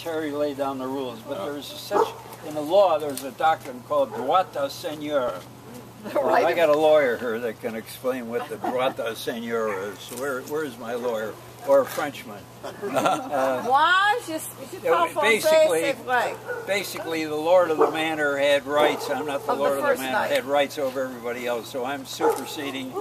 Terry laid down the rules, but there's such, in the law, there's a doctrine called droit de seigneur. Well, I got a lawyer here that can explain what the droit de seigneur is. Where's my lawyer? Or a Frenchman. Basically, the lord of the manor had rights. I'm not the lord of the manor. Had rights over everybody else. So I'm superseding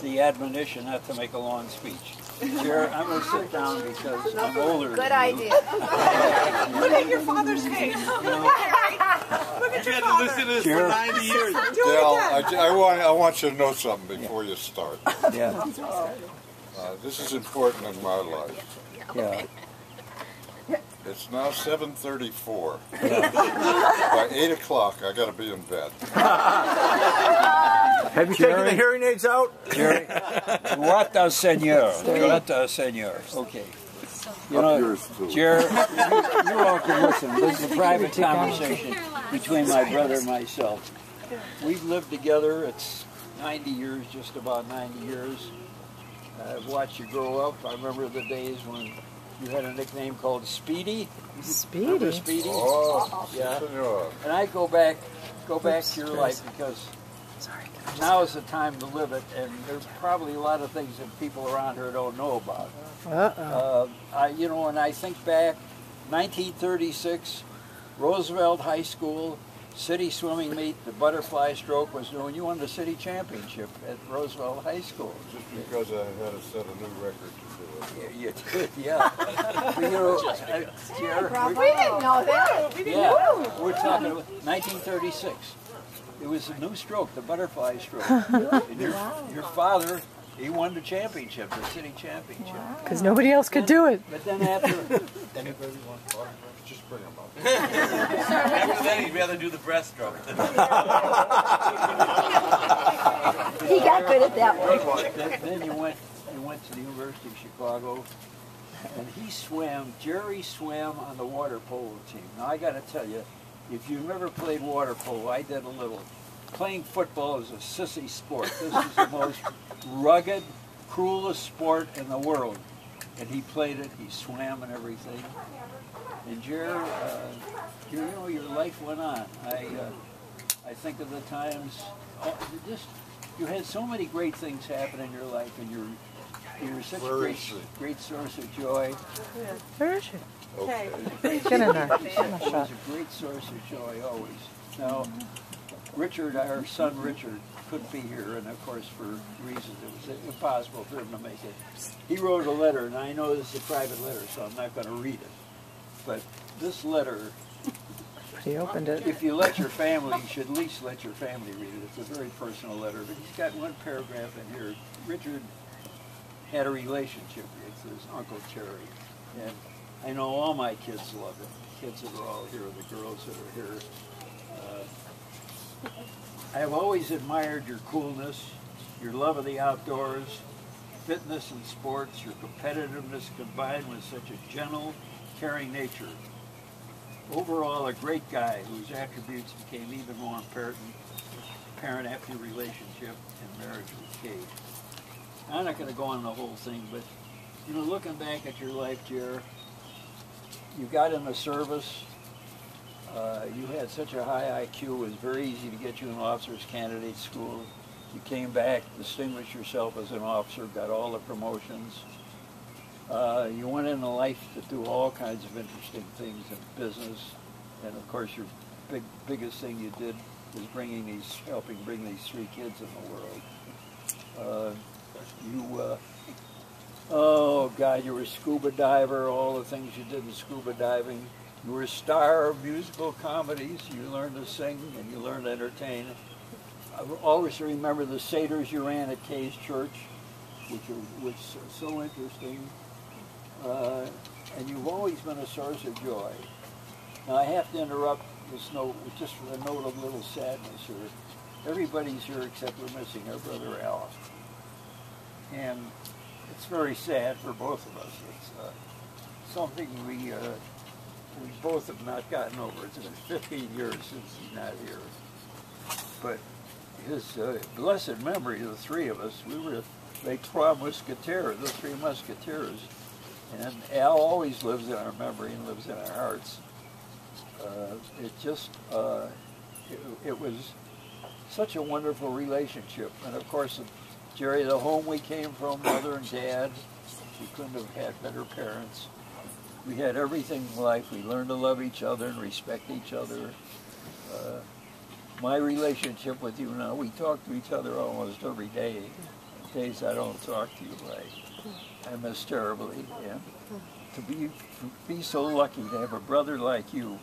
the admonition not to make a long speech. Chair, I'm going to sit down because I'm older than you. Good idea. Look at your father's face. Look at your father. Listen to this for 90 years. Dale, I want you to know something before you start. Yeah. This is important in my life. Yeah. It's now 7:34. By 8 o'clock, I got to be in bed. Have you taken the hearing aids out? Jerry, droit de seigneur. Droit de seigneur. Okay. You know, Jerry, you all can listen. This is a private conversation between my brother and myself. We've lived together. It's 90 years, just about 90 years. I've watched you grow up. I remember the days when you had a nickname called Speedy. Speedy? Remember Speedy? Oh, yeah. And I go back to your life because now is the time to live it, and there's probably a lot of things that people around here don't know about. You know, when I think back, 1936, Roosevelt High School, city swimming meet, the butterfly stroke was doing. You won the city championship at Roosevelt High School. Just because I had to set a new record to do it. Yeah, you did, yeah. But, you know, We didn't know that. yeah, we're talking about 1936. It was a new stroke, the butterfly stroke. And your father, he won the championship, the city championship. Because nobody else could do it. But then after... Anybody want autographs? Just bring them up. After that, he'd rather do the breaststroke. He got good at that one. Then you went to the University of Chicago, and Jerry swam on the water polo team. Now I got to tell you, if you've never played water polo, I did a little. Playing football is a sissy sport. This is the most rugged, cruelest sport in the world. And he played it, he swam and everything. And Jerry, you know, your life went on. I think of the times, you had so many great things happen in your life, and you're such a great source of joy. Where is she? Okay. Get in there. It was a great source of joy always. Now, Richard, our son Richard, couldn't be here, and of course for reasons it was impossible for him to make it. He wrote a letter, and I know this is a private letter, so I'm not going to read it. But this letter, He opened it. if you let your family, you should at least let your family read it. It's a very personal letter, but he's got one paragraph in here. Richard had a relationship with his Uncle Terry, and I know all my kids love it. The kids that are all here, the girls that are here. I have always admired your coolness, your love of the outdoors, fitness and sports, your competitiveness combined with such a gentle, caring nature. Overall, a great guy whose attributes became even more apparent after your relationship and marriage with Kate. I'm not going to go on the whole thing, but you know, looking back at your life, Jer, you got in the service. You had such a high IQ, it was very easy to get you an officer's candidate school. You came back, distinguished yourself as an officer, got all the promotions. You went into life to do all kinds of interesting things in business. And of course, your biggest thing you did was helping bring these 3 kids in the world. Oh God, you were a scuba diver, all the things you did in scuba diving. You were a star of musical comedies. You learned to sing and you learned to entertain. I always remember the Seder's you ran at Kay's church, which was so interesting. And you've always been a source of joy. Now I have to interrupt this note with just a note of a little sadness here. Everybody's here except we're missing our brother Al. And it's very sad for both of us. It's something we both have not gotten over. It's been 15 years since he's not here. But his blessed memory, the 3 of us, we were les trois mousquetaires, the 3 musketeers. And Al always lives in our memory and lives in our hearts. It was such a wonderful relationship. And of course, Jerry, the home we came from, mother and dad, we couldn't have had better parents. We had everything in life. We learned to love each other and respect each other. My relationship with you now, we talk to each other almost every day. Days I don't talk to you, I miss terribly. And to be so lucky to have a brother like you.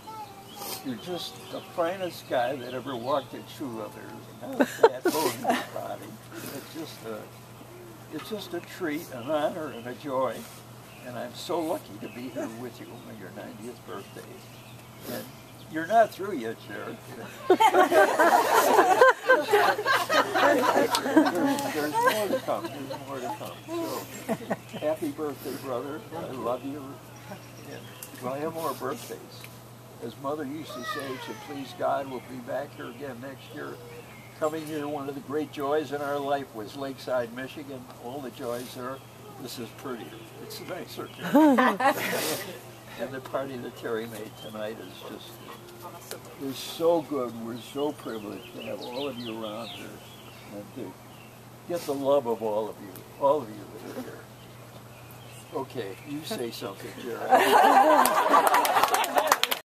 You're just the finest guy that ever walked in shoe leather. Not a bad bone in your body. It's just a treat, an honor, and a joy. And I'm so lucky to be here with you on your 90th birthday. And you're not through yet, Jared. There's more to come. There's more to come. So, happy birthday, brother. I love you. And we'll have more birthdays. As Mother used to say, to please God, we'll be back here again next year. Coming here, one of the great joys in our life was Lakeside, Michigan. All the joys there. This is prettier. It's nicer. And the party that Terry made tonight is so good. We're so privileged to have all of you around here and to get the love of all of you that are here. Okay, you say something, Jerry.